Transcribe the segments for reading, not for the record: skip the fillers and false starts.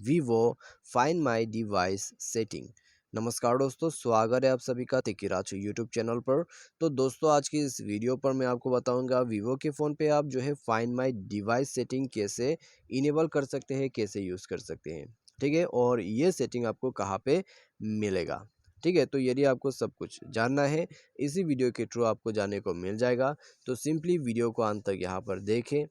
Vivo find my device setting. नमस्कार दोस्तों, स्वागत है आप सभी का राज यूट्यूब चैनल पर। तो दोस्तों, आज की इस वीडियो पर मैं आपको बताऊंगा वीवो के फ़ोन पे आप जो है फाइंड माई डिवाइस सेटिंग कैसे इनेबल कर सकते हैं, कैसे यूज़ कर सकते हैं। ठीक है, और ये सेटिंग आपको कहाँ पे मिलेगा। ठीक है, तो यदि आपको सब कुछ जानना है, इसी वीडियो के थ्रू आपको जानने को मिल जाएगा। तो सिंपली वीडियो को अंत तक यहाँ पर देखें।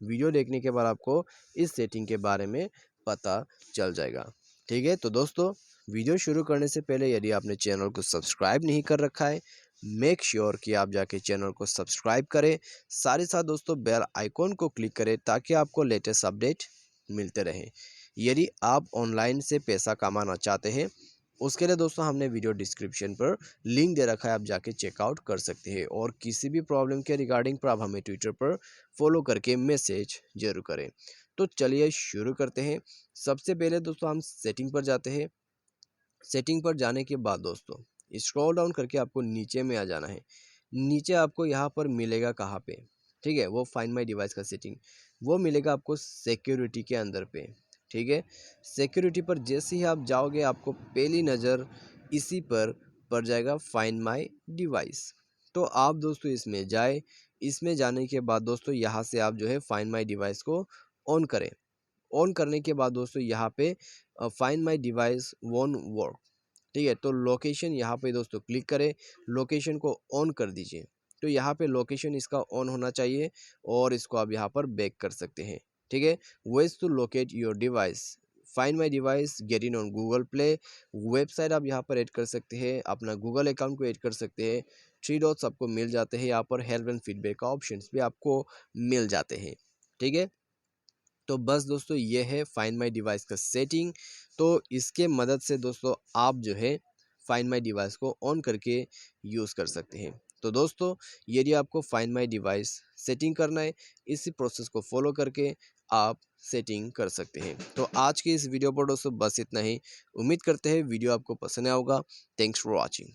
वीडियो देखने के बाद आपको इस सेटिंग के बारे में पता चल जाएगा। ठीक है, तो दोस्तों, वीडियो शुरू करने से पहले यदि आपने चैनल को सब्सक्राइब नहीं कर रखा है, मेक श्योर कि आप जाके चैनल को सब्सक्राइब करें। साथ ही साथ दोस्तों, बेल आइकॉन को क्लिक करें ताकि आपको लेटेस्ट अपडेट मिलते रहें। यदि आप ऑनलाइन से पैसा कमाना चाहते हैं, उसके लिए दोस्तों हमने वीडियो डिस्क्रिप्शन पर लिंक दे रखा है, आप जाके चेकआउट कर सकते हैं। और किसी भी प्रॉब्लम के रिगार्डिंग पर आप हमें ट्विटर पर फॉलो करके मैसेज जरूर करें। तो चलिए शुरू करते हैं। सबसे पहले दोस्तों हम सेटिंग पर जाते हैं। सेटिंग पर जाने के बाद दोस्तों स्क्रॉल डाउन करके आपको नीचे में आ जाना है। नीचे आपको यहाँ पर मिलेगा कहाँ पे, ठीक है, वो फाइंड माई डिवाइस का सेटिंग, वो मिलेगा आपको सिक्योरिटी के अंदर पे। ठीक है, सिक्योरिटी पर जैसे ही आप जाओगे आपको पहली नज़र इसी पर पड़ जाएगा फाइंड माई डिवाइस। तो आप दोस्तों इसमें जाए। इसमें जाने के बाद दोस्तों यहाँ से आप जो है फाइंड माई डिवाइस को ऑन करें। ऑन करने के बाद दोस्तों यहाँ पे find my device won't work. ठीक है, तो लोकेशन यहाँ पे दोस्तों क्लिक करें, लोकेशन को ऑन कर दीजिए। तो यहाँ पे लोकेशन इसका ऑन होना चाहिए और इसको आप यहाँ पर बैक कर सकते हैं। ठीक है, ways to locate your device, find my device, get in on Google Play. Website आप यहाँ पर ऐड कर सकते हैं, अपना गूगल अकाउंट को ऐड कर सकते हैं। 3 डॉट्स आपको मिल जाते हैं, यहाँ पर हेल्प एंड फीडबैक का ऑप्शन भी आपको मिल जाते हैं। ठीक है, तो बस दोस्तों ये है फाइंड माई डिवाइस का सेटिंग। तो इसके मदद से दोस्तों आप जो है फाइंड माई डिवाइस को ऑन करके यूज़ कर सकते हैं। तो दोस्तों, यदि आपको फाइंड माई डिवाइस सेटिंग करना है, इसी प्रोसेस को फॉलो करके आप सेटिंग कर सकते हैं। तो आज की इस वीडियो पर दोस्तों बस इतना ही। उम्मीद करते हैं वीडियो आपको पसंद आया होगा। Thanks for watching.